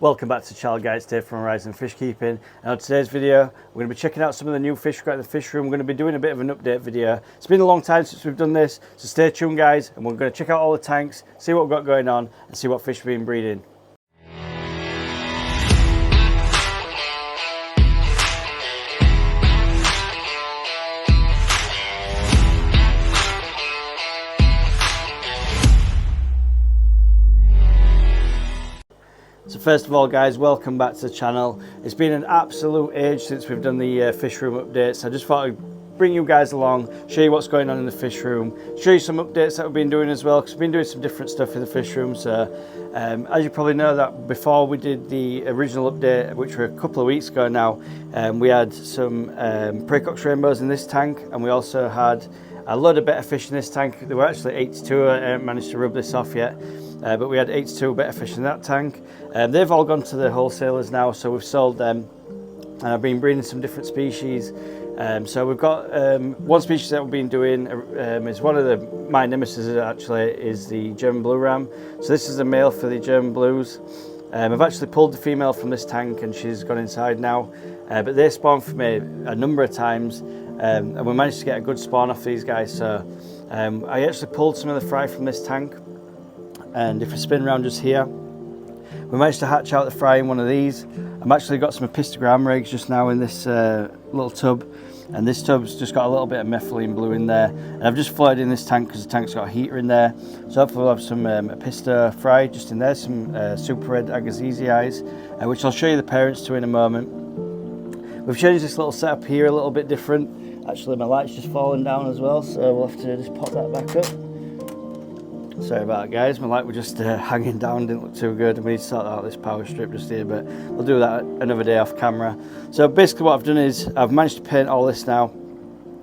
Welcome back to the channel, guys. Dave from Horizon Fish Keeping. And on today's video, we're going to be checking out some of the new fish we've got in the fish room. We're going to be doing a bit of an update video. It's been a long time since we've done this, so stay tuned, guys, and we're going to check out all the tanks, see what we've got going on, and see what fish we've been breeding. So first of all, guys, welcome back to the channel. It's been an absolute age since we've done the fish room updates. I just thought I'd bring you guys along, show you what's going on in the fish room, show you some updates that we've been doing as well, because we've been doing some different stuff in the fish room. So as you probably know, that before we did the original update, which were a couple of weeks ago now, we had some Pracox rainbows in this tank, and we also had a load of better fish in this tank. There were actually 82. I haven't managed to rub this off yet. But we had 82 better fish in that tank. They've all gone to the wholesalers now, so we've sold them. And I've been breeding some different species. So we've got one species that we've been doing is one of my nemesis actually, is the German blue ram. So this is the male for the German blues. I've actually pulled the female from this tank and she's gone inside now. But they spawned for me a number of times. And we managed to get a good spawn off these guys. So I actually pulled some of the fry from this tank. And if we spin around just here, we managed to hatch out the fry in one of these. I've actually got some apisto rigs just now in this little tub, and this tub's just got a little bit of methylene blue in there. And I've just flooded in this tank because the tank's got a heater in there. So hopefully we'll have some apisto fry just in there, some super red agassiz eyes, which I'll show you the parents to in a moment. We've changed this little setup here a little bit different. Actually, my light's just fallen down as well, so we'll have to just pop that back up. Sorry about that, guys, my light was just hanging down, didn't look too good. We need to sort out this power strip just here, but we'll do that another day off camera. So basically what I've done is I've managed to paint all this now.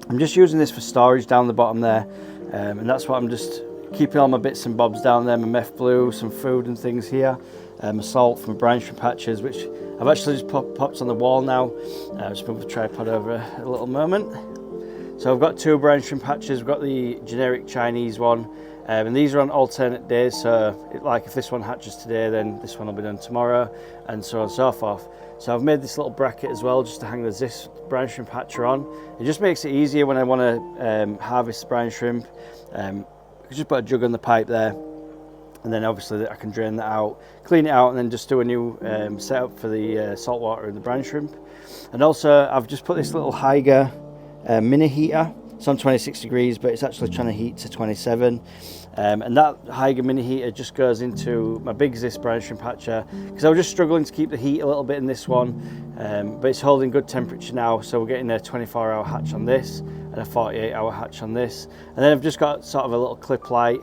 I'm just using this for storage down the bottom there, and that's what I'm just keeping all my bits and bobs down there, my meth blue, some food and things here, my salt from my brine shrimp patches, which I've actually just popped on the wall now. I'll just move the tripod over a little moment. So I've got two brine shrimp patches. We've got the generic Chinese one. And these are on alternate days, so like if this one hatches today, then this one will be done tomorrow, and so on and so forth. So I've made this little bracket as well, just to hang this brine shrimp hatcher on. It just makes it easier when I want to harvest the brine shrimp. I can just put a jug on the pipe there, and then obviously I can drain that out, clean it out, and then just do a new setup for the salt water and the brine shrimp. And also I've just put this little Haiger mini heater. It's on 26 degrees, but it's actually trying to heat to 27. And that Haiger mini heater just goes into my big Zis brine shrimp hatcher, because I was just struggling to keep the heat a little bit in this one, but it's holding good temperature now, so we're getting a 24-hour hatch on this and a 48-hour hatch on this. And then I've just got sort of a little clip light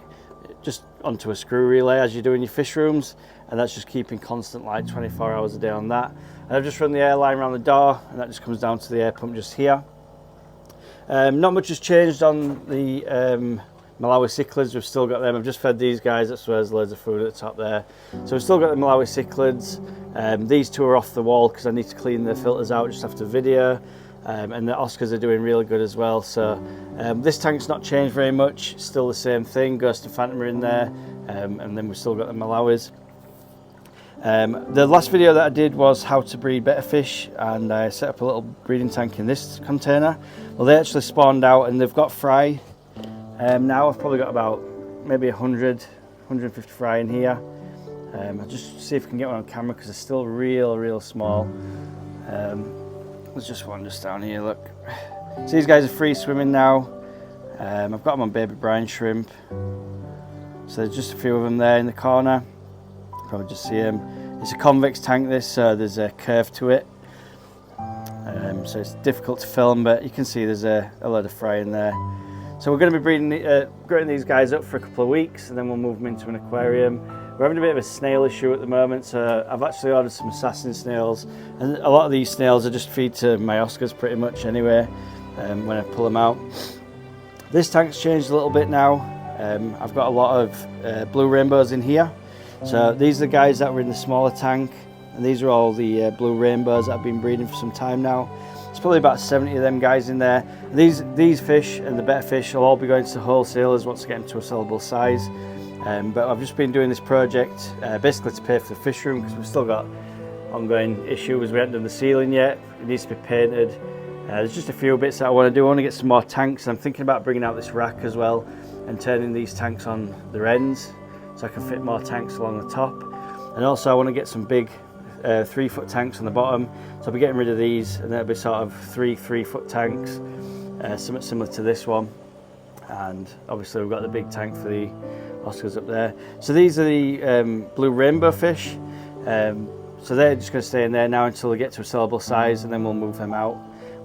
just onto a screw relay, as you do in your fish rooms, and that's just keeping constant light 24 hours a day on that. And I've just run the air line around the door, and that just comes down to the air pump just here. Not much has changed on the Malawi cichlids. We've still got them. I've just fed these guys. That's where there's loads of food at the top there. So we've still got the Malawi cichlids. These two are off the wall because I need to clean the filters out just after video. And the Oscars are doing really good as well. So this tank's not changed very much. Still the same thing. Ghost and Phantom are in there. And then we've still got the Malawis. The last video that I did was how to breed better fish, and I set up a little breeding tank in this container. Well, they actually spawned out and they've got fry. Now I've probably got about maybe 150 fry in here. I'll just see if I can get one on camera because they're still real small. There's just one just down here, look. So these guys are free swimming now. I've got them on baby brine shrimp. So there's just a few of them there in the corner. Probably just see them. It's a convex tank this, so there's a curve to it. So it's difficult to film, but you can see there's a load of fry in there. So we're going to be growing these guys up for a couple of weeks, and then we'll move them into an aquarium. We're having a bit of a snail issue at the moment, so I've actually ordered some assassin snails, and a lot of these snails I just feed to my Oscars pretty much anyway, when I pull them out. This tank's changed a little bit now. I've got a lot of blue rainbows in here. So these are the guys that were in the smaller tank, and these are all the blue rainbows that I've been breeding for some time now. There's probably about 70 of them guys in there. And these fish and the better fish will all be going to wholesalers once they get them to a sellable size. But I've just been doing this project basically to pay for the fish room, because we've still got ongoing issues. We haven't done the ceiling yet, it needs to be painted. There's just a few bits that I want to do. I want to get some more tanks. I'm thinking about bringing out this rack as well and turning these tanks on the ends so I can fit more tanks along the top. And also I want to get some big 3-foot tanks on the bottom, so I'll be getting rid of these, and there'll be sort of 3-foot tanks, something similar to this one. And obviously we've got the big tank for the Oscars up there. So these are the blue rainbow fish. So they're just going to stay in there now until they get to a sellable size, and then we'll move them out.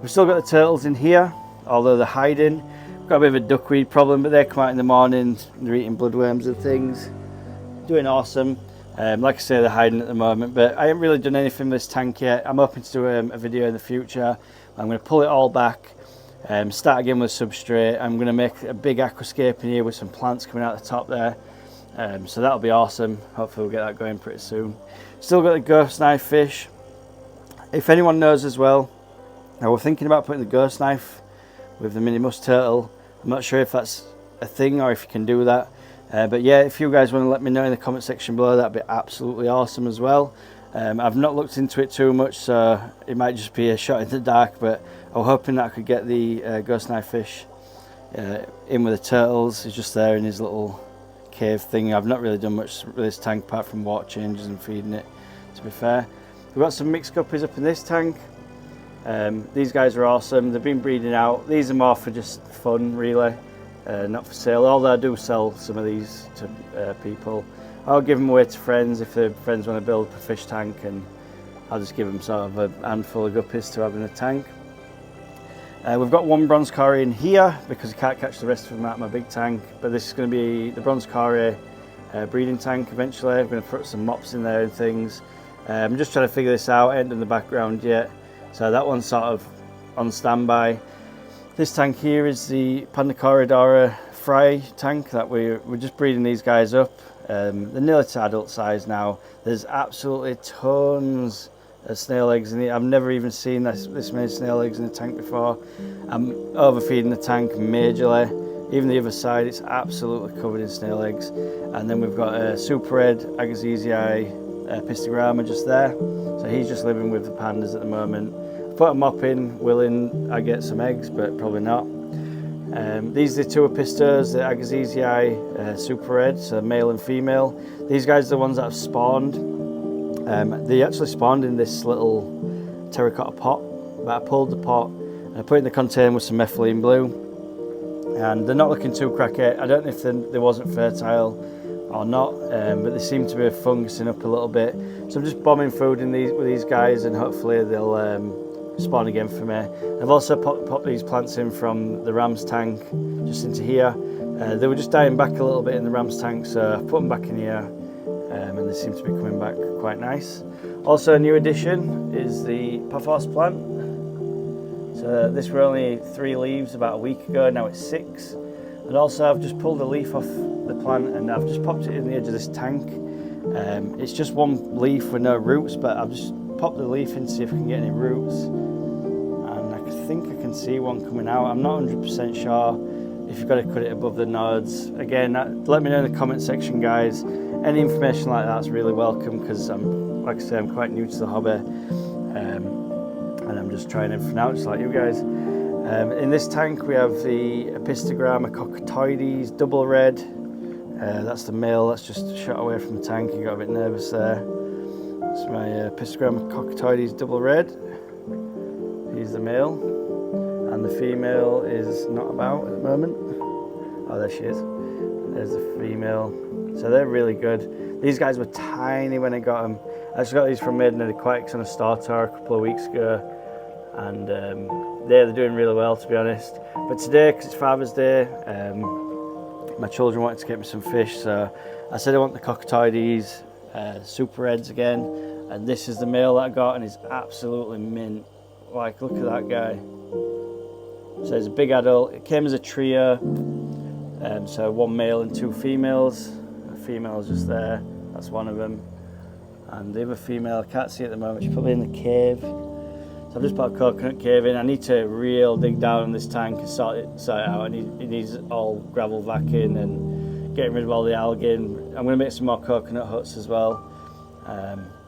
We've still got the turtles in here, although they're hiding. We've got a bit of a duckweed problem, but they come out in the morning, they're eating bloodworms and things. Doing awesome. Like I say, they're hiding at the moment, but I haven't really done anything with this tank yet. I'm hoping to do a video in the future. I'm going to pull it all back, start again with substrate. I'm going to make a big aquascape in here with some plants coming out the top there. So that'll be awesome. Hopefully we'll get that going pretty soon. Still got the ghost knife fish. If anyone knows as well, now we're thinking about putting the ghost knife with the mini musk turtle. I'm not sure if that's a thing or if you can do that. But yeah, if you guys want to let me know in the comment section below, that'd be absolutely awesome as well. I've not looked into it too much, so it might just be a shot in the dark, but I'm hoping that I could get the ghost knife fish in with the turtles. He's just there in his little cave thing. I've not really done much with this tank apart from water changes and feeding it, to be fair. We've got some mixed guppies up in this tank. These guys are awesome. They've been breeding out. These are more for just fun, really, not for sale, although I do sell some of these to people. I'll give them away to friends if their friends want to build a fish tank, and I'll just give them sort of a handful of guppies to have in the tank. We've got one bronze cory in here because I can't catch the rest of them out of my big tank, but this is going to be the bronze cory breeding tank eventually. I'm going to put some mops in there and things. I'm just trying to figure this out. I haven't done the background yet, so that one's sort of on standby. This tank here is the Coridora fry tank that we're just breeding these guys up. They're nearly to adult size now. There's absolutely tons of snail eggs in it. I've never even seen this many snail eggs in a tank before. I'm overfeeding the tank majorly. Even the other side, it's absolutely covered in snail eggs. And then we've got a super red Agassizi apistogramma just there. So he's just living with the pandas at the moment. Put a mop in, willing I get some eggs, but probably not. These are the two apistos, the Agassizi super red, so male and female. These guys are the ones that have spawned. They actually spawned in this little terracotta pot, but I pulled the pot and I put it in the container with some methylene blue. And they're not looking too cracky. I don't know if they wasn't fertile or not, but they seem to be fungusing up a little bit. So I'm just bombing food in with these guys, and hopefully they'll spawn again for me. I've also popped these plants in from the ram's tank just into here. They were just dying back a little bit in the ram's tank, so I put them back in here, and they seem to be coming back quite nice. Also a new addition is the puffhorse plant. So this were only 3 leaves about a week ago, now it's 6. And also I've just pulled a leaf off the plant and I've just popped it in the edge of this tank. It's just one leaf with no roots, but I've just popped the leaf in to see if I can get any roots. And I think I can see one coming out. I'm not 100% sure if you've got to cut it above the nodes. Again, let me know in the comment section, guys. Any information like that's really welcome, because like I say, I'm quite new to the hobby, and I'm just trying everything out just like you guys. In this tank we have the apistogramma cockatoides double red. That's the male that's just shot away from the tank. He got a bit nervous there. That's my apistogramma cockatoides double red. He's the male, and the female is not about at the moment. Oh, there she is. There's the female. So they're really good. These guys were tiny when I got them. I just got these from Maiden Aquatics on a store tour a couple of weeks ago, and they're doing really well, to be honest. But today, because it's Father's Day, my children wanted to get me some fish, so I said I want the cockatoides super reds again, and this is the male that I got, and he's absolutely mint. Like, look at that guy. So it's a big adult. It came as a trio, so 1 male and 2 females. The female's just there, that's one of them. And the other female, I can't see at the moment, she's probably in the cave. So I've just put a coconut cave in. I need to dig down in this tank and sort it out. It needs all gravel vac in and getting rid of all the algae, and I'm going to make some more coconut huts as well.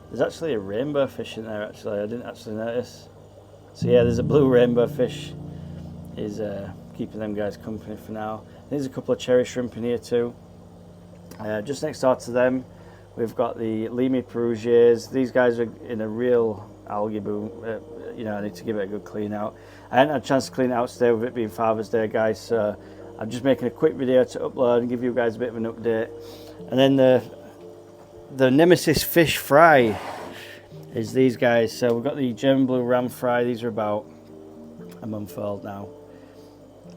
There's actually a rainbow fish in there actually, I didn't actually notice. So yeah, there's a blue rainbow fish, is keeping them guys company for now. There's a couple of cherry shrimp in here too. Just next door to them, we've got the Limy Perugiers. These guys are in a real algae boom. You know, I need to give it a good clean out. I hadn't had a chance to clean it out today with it being Father's Day, guys, so I'm just making a quick video to upload and give you guys a bit of an update. And then the Nemesis fish fry is these guys. So we've got the German blue ram fry. These are about a month old now,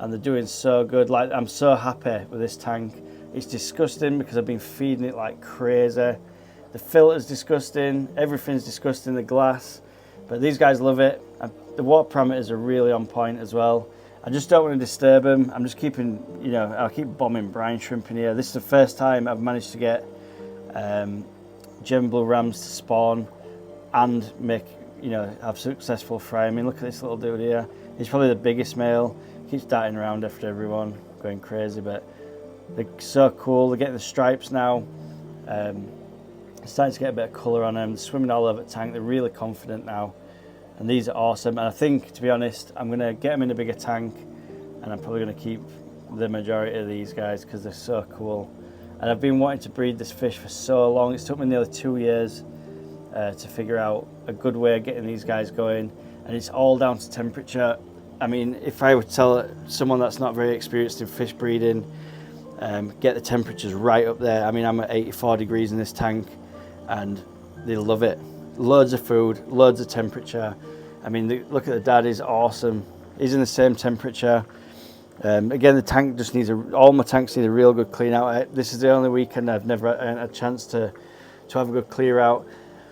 and they're doing so good. Like, I'm so happy with this tank. It's disgusting because I've been feeding it like crazy. The filter's disgusting, everything's disgusting, the glass, but these guys love it. The water parameters are really on point as well. I just don't want to disturb them. I'm just keeping, you know, I'll keep bombing brine shrimp in here. This is the first time I've managed to get German blue rams to spawn and make, you know, have successful fry. I mean, look at this little dude here. He's probably the biggest male. Keeps darting around after everyone, going crazy, but they're so cool. They're getting the stripes now. Starting to get a bit of colour on them. They're swimming all over the tank. They're really confident now, and these are awesome. And I think, to be honest, I'm going to get them in a bigger tank, and I'm probably going to keep the majority of these guys because they're so cool. And I've been wanting to breed this fish for so long. It's took me nearly 2 years to figure out a good way of getting these guys going, and it's all down to temperature. I mean, if I would tell someone that's not very experienced in fish breeding, get the temperatures right up there. I mean, I'm at 84 degrees in this tank, and they love it. Loads of food, loads of temperature. I mean, look at the dad, he's awesome. He's in the same temperature. Again, the tank just needs all my tanks need a real good clean out. This is the only weekend I've never had a chance to have a good clear out.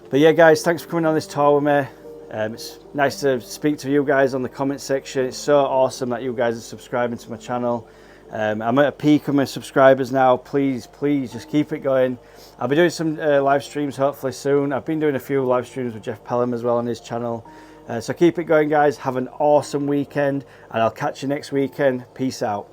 But yeah, guys, thanks for coming on this tour with me. It's nice to speak to you guys on the comment section. It's so awesome that you guys are subscribing to my channel. I'm at a peak of my subscribers now. Please just keep it going. I'll be doing some live streams hopefully soon. I've been doing a few live streams with Jeff Pelham as well on his channel. So keep it going, guys. Have an awesome weekend, and I'll catch you next weekend. Peace out.